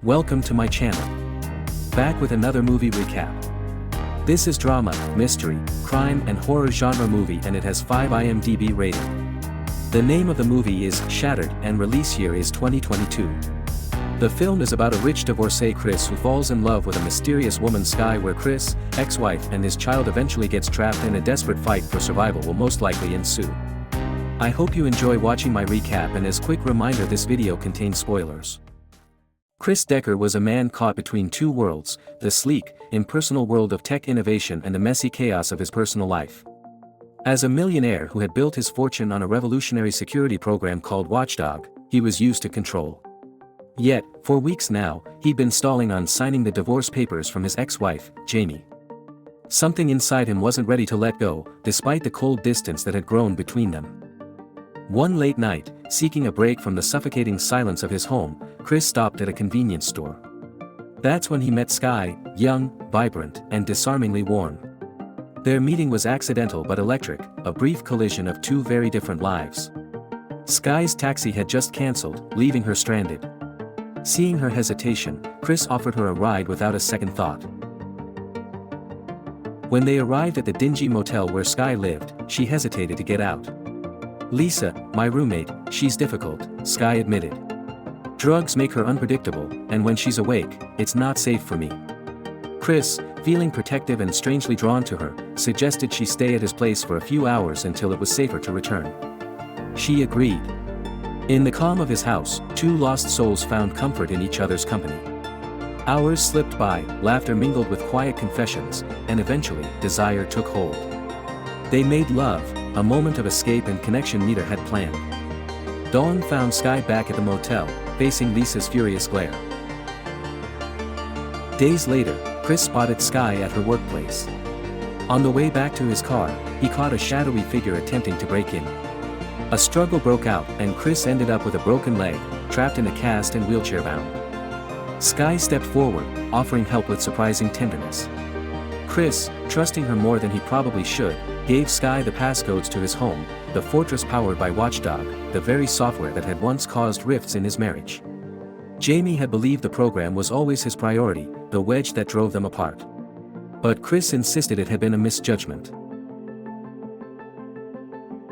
Welcome to my channel. Back with another movie recap. This is drama, mystery, crime and horror genre movie and it has 5 IMDb rating. The name of the movie is Shattered and release year is 2022. The film is about a rich divorcee Chris who falls in love with a mysterious woman Sky, where Chris, ex-wife and his child eventually gets trapped in a desperate fight for survival will most likely ensue. I hope you enjoy watching my recap, and as quick reminder, this video contains spoilers. Chris Decker was a man caught between two worlds, the sleek, impersonal world of tech innovation and the messy chaos of his personal life. As a millionaire who had built his fortune on a revolutionary security program called Watchdog, he was used to control. Yet, for weeks now, he'd been stalling on signing the divorce papers from his ex-wife, Jamie. Something inside him wasn't ready to let go, despite the cold distance that had grown between them. One late night, seeking a break from the suffocating silence of his home, Chris stopped at a convenience store. That's when he met Sky, young, vibrant, and disarmingly warm. Their meeting was accidental but electric, a brief collision of two very different lives. Sky's taxi had just cancelled, leaving her stranded. Seeing her hesitation, Chris offered her a ride without a second thought. When they arrived at the dingy motel where Sky lived, she hesitated to get out. "Lisa, my roommate, she's difficult," Sky admitted. "Drugs make her unpredictable, and when she's awake, it's not safe for me." Chris, feeling protective and strangely drawn to her, suggested she stay at his place for a few hours until it was safer to return. She agreed. In the calm of his house, two lost souls found comfort in each other's company. Hours slipped by, laughter mingled with quiet confessions, and eventually, desire took hold. They made love, a moment of escape and connection neither had planned. Dawn found Sky back at the motel, facing Lisa's furious glare. Days later, Chris spotted Sky at her workplace. On the way back to his car, he caught a shadowy figure attempting to break in. A struggle broke out and Chris ended up with a broken leg, trapped in a cast and wheelchair bound. Sky stepped forward, offering help with surprising tenderness. Chris, trusting her more than he probably should, gave Sky the passcodes to his home, the fortress powered by Watchdog, the very software that had once caused rifts in his marriage. Jamie had believed the program was always his priority, the wedge that drove them apart. But Chris insisted it had been a misjudgment.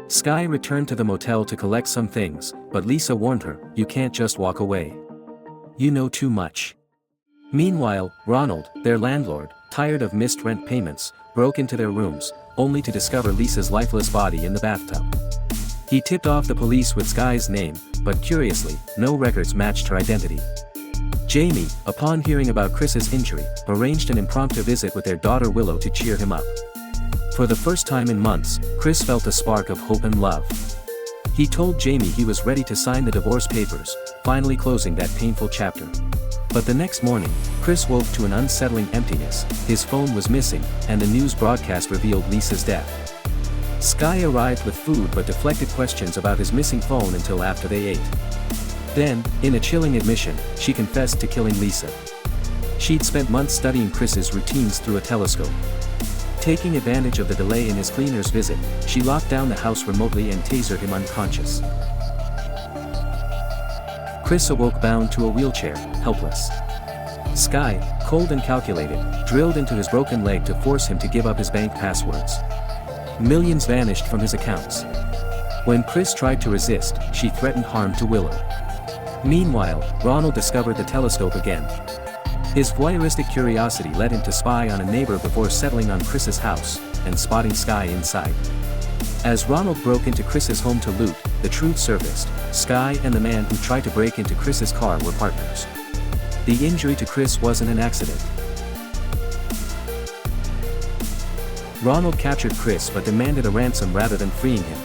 Sky returned to the motel to collect some things, but Lisa warned her, "You can't just walk away. You know too much." Meanwhile, Ronald, their landlord, tired of missed rent payments, broke into their rooms, only to discover Lisa's lifeless body in the bathtub. He tipped off the police with Sky's name, but curiously, no records matched her identity. Jamie, upon hearing about Chris's injury, arranged an impromptu visit with their daughter Willow to cheer him up. For the first time in months, Chris felt a spark of hope and love. He told Jamie he was ready to sign the divorce papers, finally closing that painful chapter. But the next morning, Chris woke to an unsettling emptiness. His phone was missing, and the news broadcast revealed Lisa's death. Sky arrived with food but deflected questions about his missing phone until after they ate. Then, in a chilling admission, she confessed to killing Lisa. She'd spent months studying Chris's routines through a telescope. Taking advantage of the delay in his cleaner's visit, she locked down the house remotely and tasered him unconscious. Chris awoke bound to a wheelchair, helpless. Sky, cold and calculated, drilled into his broken leg to force him to give up his bank passwords. Millions vanished from his accounts. When Chris tried to resist, she threatened harm to Willow. Meanwhile, Ronald discovered the telescope again. His voyeuristic curiosity led him to spy on a neighbor before settling on Chris's house, and spotting Sky inside. As Ronald broke into Chris's home to loot, the truth surfaced: Sky and the man who tried to break into Chris's car were partners. The injury to Chris wasn't an accident. Ronald captured Chris but demanded a ransom rather than freeing him.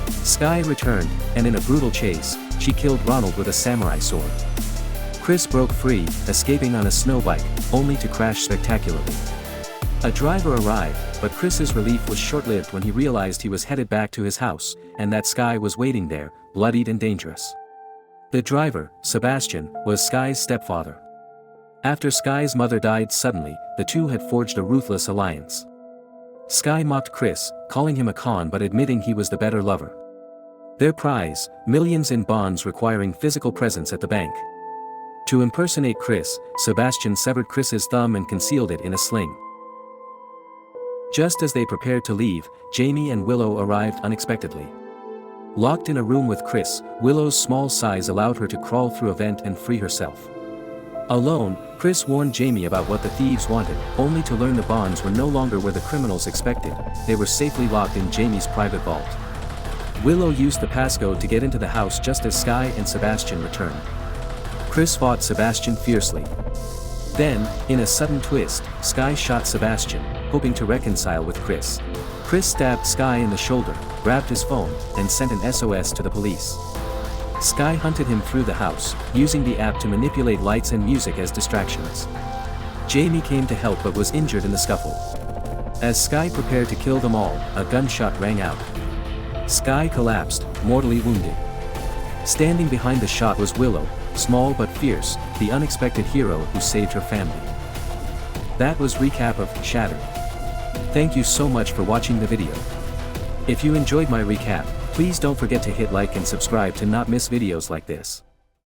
Sky returned, and in a brutal chase, she killed Ronald with a samurai sword. Chris broke free, escaping on a snow bike, only to crash spectacularly. A driver arrived, but Chris's relief was short-lived when he realized he was headed back to his house, and that Sky was waiting there, bloodied and dangerous. The driver, Sebastian, was Sky's stepfather. After Sky's mother died suddenly, the two had forged a ruthless alliance. Sky mocked Chris, calling him a con but admitting he was the better lover. Their prize, millions in bonds requiring physical presence at the bank. To impersonate Chris, Sebastian severed Chris's thumb and concealed it in a sling. Just as they prepared to leave, Jamie and Willow arrived unexpectedly. Locked in a room with Chris, Willow's small size allowed her to crawl through a vent and free herself. Alone, Chris warned Jamie about what the thieves wanted, only to learn the bonds were no longer where the criminals expected. They were safely locked in Jamie's private vault. Willow used the passcode to get into the house just as Sky and Sebastian returned. Chris fought Sebastian fiercely. Then, in a sudden twist, Sky shot Sebastian, hoping to reconcile with Chris. Chris stabbed Sky in the shoulder, grabbed his phone, and sent an SOS to the police. Sky hunted him through the house, using the app to manipulate lights and music as distractions. Jamie came to help but was injured in the scuffle. As Sky prepared to kill them all, a gunshot rang out. Sky collapsed, mortally wounded. Standing behind the shot was Willow, small but fierce, the unexpected hero who saved her family. That was recap of Shattered. Thank you so much for watching the video. If you enjoyed my recap, please don't forget to hit like and subscribe to not miss videos like this.